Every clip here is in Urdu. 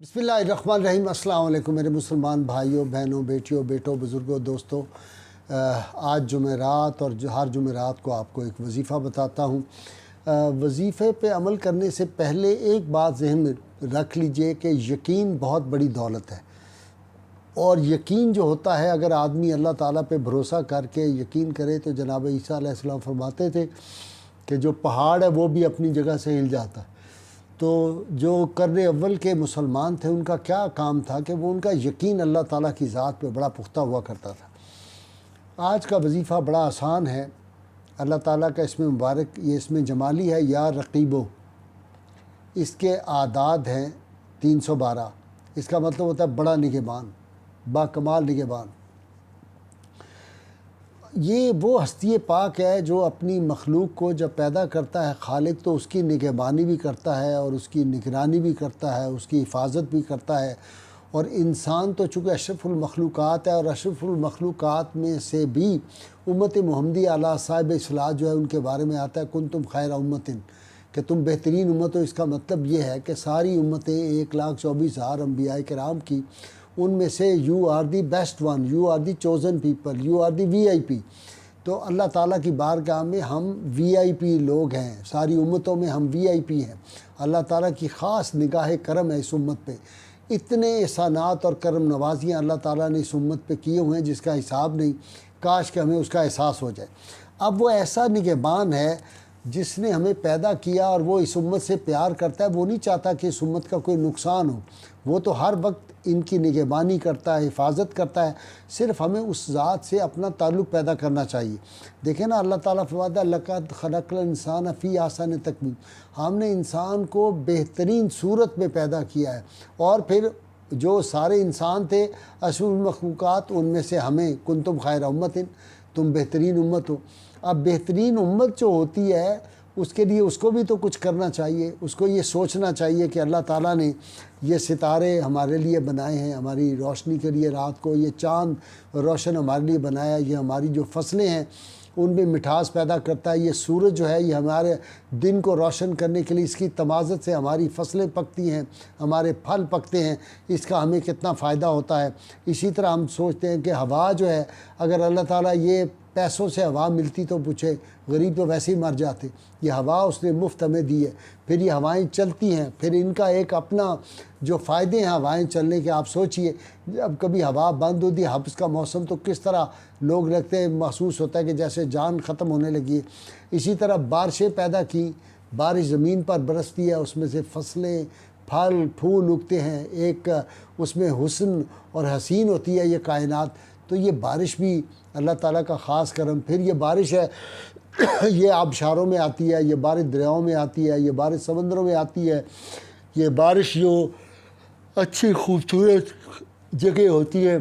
بسم اللہ الرحمن الرحیم۔ السلام علیکم میرے مسلمان بھائیوں، بہنوں، بیٹیوں، بیٹوں، بزرگوں، دوستوں۔ آج جمعرات اور ہر جمعرات کو آپ کو ایک وظیفہ بتاتا ہوں۔ وظیفے پہ عمل کرنے سے پہلے ایک بات ذہن میں رکھ لیجئے کہ یقین بہت بڑی دولت ہے، اور یقین جو ہوتا ہے، اگر آدمی اللہ تعالیٰ پہ بھروسہ کر کے یقین کرے تو جناب عیسیٰ علیہ السلام فرماتے تھے کہ جو پہاڑ ہے وہ بھی اپنی جگہ سے ہل جاتا ہے۔ تو جو قرن اول کے مسلمان تھے ان کا کیا کام تھا کہ وہ ان کا یقین اللہ تعالیٰ کی ذات پہ بڑا پختہ ہوا کرتا تھا۔ آج کا وظیفہ بڑا آسان ہے، اللہ تعالیٰ کا اسم مبارک، یہ اسم جمالی ہے، یا رقیبو۔ اس کے اعداد ہیں 312۔ اس کا مطلب ہوتا ہے بڑا نگہبان، با کمال نگہبان۔ یہ وہ ہستی پاک ہے جو اپنی مخلوق کو جب پیدا کرتا ہے خالق، تو اس کی نگہبانی بھی کرتا ہے اور اس کی نگرانی بھی کرتا ہے، اس کی حفاظت بھی کرتا ہے۔ اور انسان تو چونکہ اشرف المخلوقات ہے، اور اشرف المخلوقات میں سے بھی امت محمدی علیہ صاحب اصلاح جو ہے ان کے بارے میں آتا ہے کنتم خیر امتن، کہ تم بہترین امت ہو۔ اس کا مطلب یہ ہے کہ ساری امتیں 1,24,000 انبیاء کرام کی، ان میں سے you are the best one, you are the chosen people, you are the V I P. تو اللہ تعالیٰ کی بارگاہ میں ہم وی آئی پی لوگ ہیں، ساری امتوں میں ہم وی آئی پی ہیں۔ اللہ تعالیٰ کی خاص نگاہ کرم ہے اس امت پہ۔ اتنے احسانات اور کرم نوازیاں اللہ تعالیٰ نے اس امت پہ کیے ہوئے ہیں جس کا حساب نہیں، کاش کہ ہمیں اس کا احساس ہو جائے۔ اب وہ ایسا نگہبان ہے جس نے ہمیں پیدا کیا، اور وہ اس امت سے پیار کرتا ہے۔ وہ نہیں چاہتا کہ اس امت کا کوئی نقصان ہو، وہ تو ہر وقت ان کی نگہبانی کرتا ہے، حفاظت کرتا ہے۔ صرف ہمیں اس ذات سے اپنا تعلق پیدا کرنا چاہیے۔ دیکھیں نا، اللہ تعالیٰ فرماتا ہے لَقَدْ خَلَقْنَا الْإِنسَانَ فِي أَحْسَنِ تَقْوِيمٍ۔ ہم نے انسان کو بہترین صورت میں پیدا کیا ہے، اور پھر جو سارے انسان تھے اشرف المخلوقات، ان میں سے ہمیں کنتم خیر امتن، تم بہترین امت ہو۔ اب بہترین امت جو ہوتی ہے اس کے لیے اس کو بھی تو کچھ کرنا چاہیے، اس کو یہ سوچنا چاہیے کہ اللہ تعالیٰ نے یہ ستارے ہمارے لیے بنائے ہیں، ہماری روشنی کے لیے رات کو، یہ چاند روشن ہمارے لیے بنایا، یہ ہماری جو فصلیں ہیں ان میں مٹھاس پیدا کرتا ہے، یہ سورج جو ہے یہ ہمارے دن کو روشن کرنے کے لیے، اس کی تمازت سے ہماری فصلیں پکتی ہیں، ہمارے پھل پکتے ہیں، اس کا ہمیں کتنا فائدہ ہوتا ہے۔ اسی طرح ہم سوچتے ہیں کہ ہوا جو ہے، اگر اللہ تعالیٰ یہ پیسوں سے ہوا ملتی تو پوچھے، غریب تو ویسے ہی مر جاتے۔ یہ ہوا اس نے مفت ہمیں دی ہے، پھر یہ ہوائیں چلتی ہیں، پھر ان کا ایک اپنا جو فائدے ہیں ہوائیں چلنے کے۔ آپ سوچئے جب کبھی ہوا بند ہوتی ہے، حبس کا موسم، تو کس طرح لوگ رکھتے ہیں، محسوس ہوتا ہے کہ جیسے جان ختم ہونے لگی ہے۔ اسی طرح بارشیں پیدا کی، بارش زمین پر برستی ہے، اس میں سے فصلیں، پھل پھول اگتے ہیں، ایک اس میں حسن اور حسین ہوتی ہے یہ کائنات۔ تو یہ بارش بھی اللہ تعالیٰ کا خاص کرم۔ پھر یہ بارش ہے یہ آبشاروں میں آتی ہے، یہ بارش دریاؤں میں آتی ہے، یہ بارش سمندروں میں آتی ہے۔ یہ بارش جو اچھی خوبصورت جگہ ہوتی ہے،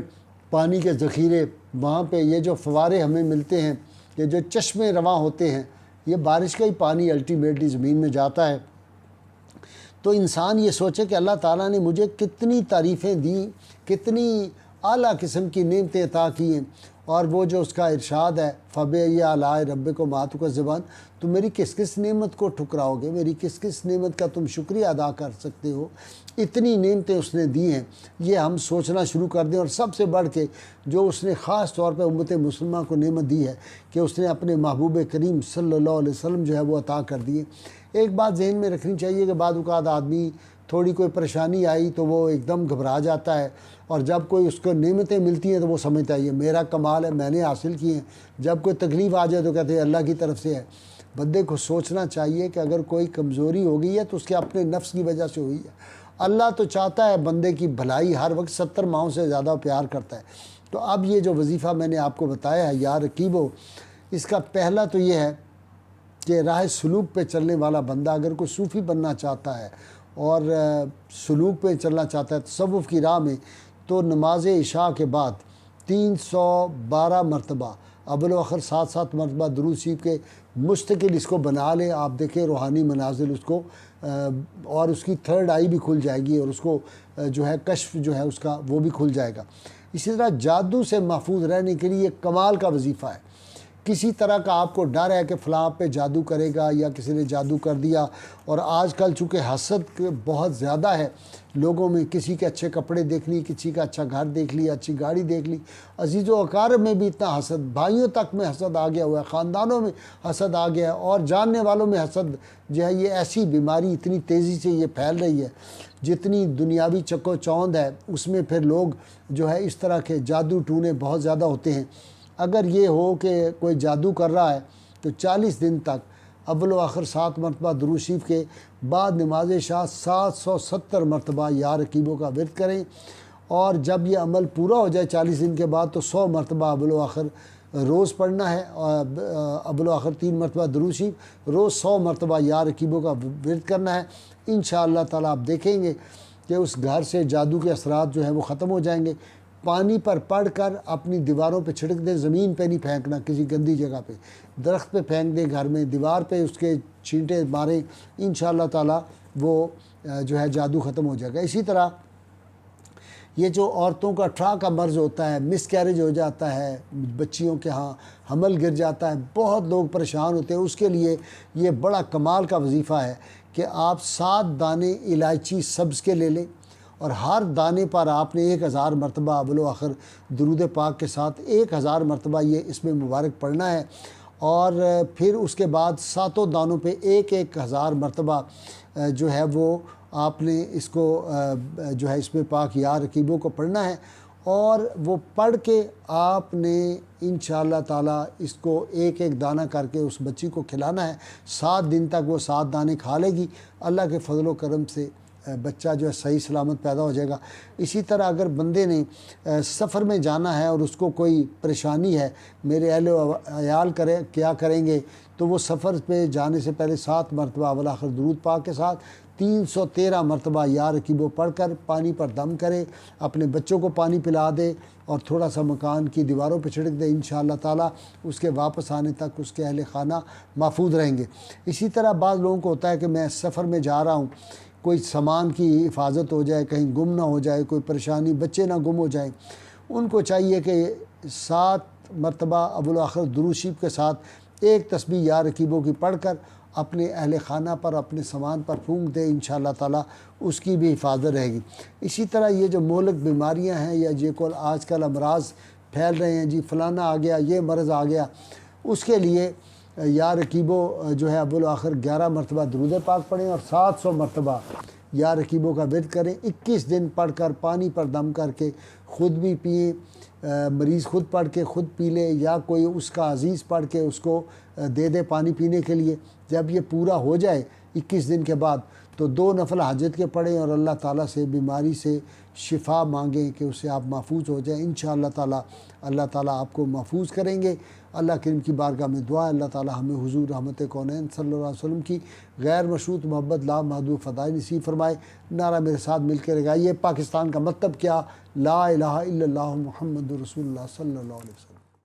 پانی کے ذخیرے، وہاں پہ یہ جو فوارے ہمیں ملتے ہیں، یہ جو چشمے رواں ہوتے ہیں، یہ بارش کا ہی پانی الٹیمیٹلی زمین میں جاتا ہے۔ تو انسان یہ سوچے کہ اللہ تعالیٰ نے مجھے کتنی تعریفیں دیں، کتنی اعلیٰ قسم کی نعمتیں عطا کی ہیں، اور وہ جو اس کا ارشاد ہے فَبِأَيِّ آلَاءِ رَبِّكُمَا تُكَذِّبَانِ، تم میری کس کس نعمت کو ٹھکراؤ گے، میری کس کس نعمت کا تم شکریہ ادا کر سکتے ہو۔ اتنی نعمتیں اس نے دی ہیں، یہ ہم سوچنا شروع کر دیں۔ اور سب سے بڑھ کے جو اس نے خاص طور پہ امت مسلمہ کو نعمت دی ہے کہ اس نے اپنے محبوب کریم صلی اللہ علیہ وسلم جو ہے وہ عطا کر دیے۔ ایک بات ذہن میں رکھنی چاہیے کہ بعض اوقات آدمی تھوڑی کوئی پریشانی آئی تو وہ ایک دم گھبرا جاتا ہے، اور جب کوئی اس کو نعمتیں ملتی ہیں تو وہ سمجھتا ہے یہ میرا کمال ہے، میں نے حاصل کی ہیں۔ جب کوئی تکلیف آ جائے تو کہتے ہیں اللہ کی طرف سے ہے۔ بندے کو سوچنا چاہیے کہ اگر کوئی کمزوری ہو گئی ہے تو اس کے اپنے نفس کی وجہ سے ہوئی ہے۔ اللہ تو چاہتا ہے بندے کی بھلائی، ہر وقت 70 ماؤں سے زیادہ پیار کرتا ہے۔ تو اب یہ جو وظیفہ میں نے آپ کو بتایا ہے یا رقیبو، اس کا پہلا تو یہ ہے کہ راہ سلوک پہ چلنے والا بندہ اگر کوئی صوفی بننا چاہتا ہے اور سلوک پہ چلنا چاہتا ہے تصوف کی راہ میں، تو نماز عشاء کے بعد 312 مرتبہ اول و آخر 7 مرتبہ درود شریف کے مستقل اس کو بنا لیں۔ آپ دیکھیں روحانی منازل اس کو، اور اس کی تھرڈ آئی بھی کھل جائے گی، اور اس کو جو ہے کشف جو ہے اس کا وہ بھی کھل جائے گا۔ اسی طرح جادو سے محفوظ رہنے کے لیے ایک کمال کا وظیفہ ہے کسی طرح کا آپ کو ڈر ہے کہ فلاں پہ جادو کرے گا یا کسی نے جادو کر دیا، اور آج کل چونکہ حسد بہت زیادہ ہے لوگوں میں، کسی کے اچھے کپڑے دیکھ لی، کسی کا اچھا گھر دیکھ لی، اچھی گاڑی دیکھ لی، عزیز و اقارب میں بھی اتنا حسد، بھائیوں تک میں حسد آ گیا ہوا ہے، خاندانوں میں حسد آ گیا ہے، اور جاننے والوں میں حسد جو ہے یہ ایسی بیماری اتنی تیزی سے یہ پھیل رہی ہے، جتنی دنیاوی چکو چوند ہے اس میں پھر لوگ جو ہے اس طرح کے جادو ٹونے بہت زیادہ ہوتے ہیں۔ اگر یہ ہو کہ کوئی جادو کر رہا ہے تو 40 دن تک اول و آخر 7 مرتبہ درود شریف کے بعد نماز عشاء 770 مرتبہ یا رقیبوں کا ورد کریں، اور جب یہ عمل پورا ہو جائے 40 دن کے بعد تو 100 مرتبہ اول و آخر روز پڑھنا ہے، اور اول و آخر 3 مرتبہ درود شریف، روز 100 مرتبہ یا رقیبوں کا ورد کرنا ہے۔ انشاءاللہ تعالیٰ آپ دیکھیں گے کہ اس گھر سے جادو کے اثرات جو ہیں وہ ختم ہو جائیں گے۔ پانی پر پڑھ کر اپنی دیواروں پہ چھڑک دیں، زمین پہ نہیں پھینکنا، کسی گندی جگہ پہ، درخت پہ پھینک دیں، گھر میں دیوار پہ اس کے چھینٹے ماریں، انشاءاللہ تعالیٰ وہ جو ہے جادو ختم ہو جائے گا۔ اسی طرح یہ جو عورتوں کا ٹھا کا مرض ہوتا ہے، مس کیریج ہو جاتا ہے، بچیوں کے ہاں حمل گر جاتا ہے، بہت لوگ پریشان ہوتے ہیں، اس کے لیے یہ بڑا کمال کا وظیفہ ہے کہ آپ 7 دانے الائچی سبز کے لے لیں، اور ہر دانے پر آپ نے 1000 مرتبہ اول و آخر درود پاک کے ساتھ 1000 مرتبہ یہ اس میں مبارک پڑھنا ہے، اور پھر اس کے بعد 7 دانوں پہ 1000 مرتبہ جو ہے وہ آپ نے اس کو جو ہے اس میں پاک یا رقیبوں کو پڑھنا ہے، اور وہ پڑھ کے آپ نے انشاءاللہ تعالیٰ اس کو ایک ایک دانہ کر کے اس بچی کو کھلانا ہے۔ 7 دن تک وہ 7 دانے کھا لے گی، اللہ کے فضل و کرم سے بچہ جو ہے صحیح سلامت پیدا ہو جائے گا۔ اسی طرح اگر بندے نے سفر میں جانا ہے اور اس کو کوئی پریشانی ہے، میرے اہل و عیال کیا کریں گے، تو وہ سفر پہ جانے سے پہلے 7 مرتبہ اول آخر درود پاک کے ساتھ 313 مرتبہ یا رقیبوں پڑھ کر پانی پر دم کرے، اپنے بچوں کو پانی پلا دے اور تھوڑا سا مکان کی دیواروں پہ چھڑک دے، انشاءاللہ تعالیٰ اس کے واپس آنے تک اس کے اہل خانہ محفوظ رہیں گے۔ اسی طرح بعض لوگوں کو ہوتا ہے کہ میں سفر میں جا رہا ہوں، کوئی سامان کی حفاظت ہو جائے، کہیں گم نہ ہو جائے، کوئی پریشانی، بچے نہ گم ہو جائیں، ان کو چاہیے کہ 7 مرتبہ اول آخر درود شریف کے ساتھ ایک تسبیح یا رقیبوں کی پڑھ کر اپنے اہل خانہ پر، اپنے سامان پر پھونک دے، انشاءاللہ تعالیٰ اس کی بھی حفاظت رہے گی۔ اسی طرح یہ جو مہلک بیماریاں ہیں یا آج کل امراض پھیل رہے ہیں، جی فلانا آ گیا، یہ مرض آ گیا، اس کے لیے یا رقیبوں جو ہے اول آخر 11 مرتبہ درود پاک پڑھیں اور 700 مرتبہ یا رقیبوں کا ورد کریں، 21 دن پڑھ کر پانی پر دم کر کے خود بھی پئیں، مریض خود پڑھ کے خود پی لے، یا کوئی اس کا عزیز پڑھ کے اس کو دے دے پانی پینے کے لیے۔ جب یہ پورا ہو جائے 21 دن کے بعد تو 2 نفل حاجت کے پڑھیں اور اللہ تعالیٰ سے بیماری سے شفا مانگیں کہ اس سے آپ محفوظ ہو جائیں۔ انشاءاللہ تعالیٰ اللہ تعالیٰ آپ کو محفوظ کریں گے۔ اللہ کریم کی بارگاہ میں دعا ہے اللہ تعالیٰ ہمیں حضور رحمت کونین صلی اللہ علیہ وسلم کی غیر مشروط محبت لا محدود فضائل نصیب فرمائے۔ نعرہ میرے ساتھ مل کے لگائیے، پاکستان کا مطلب کیا؟ لا الہ الا اللہ محمد رسول اللہ صلی اللہ علیہ وسلم۔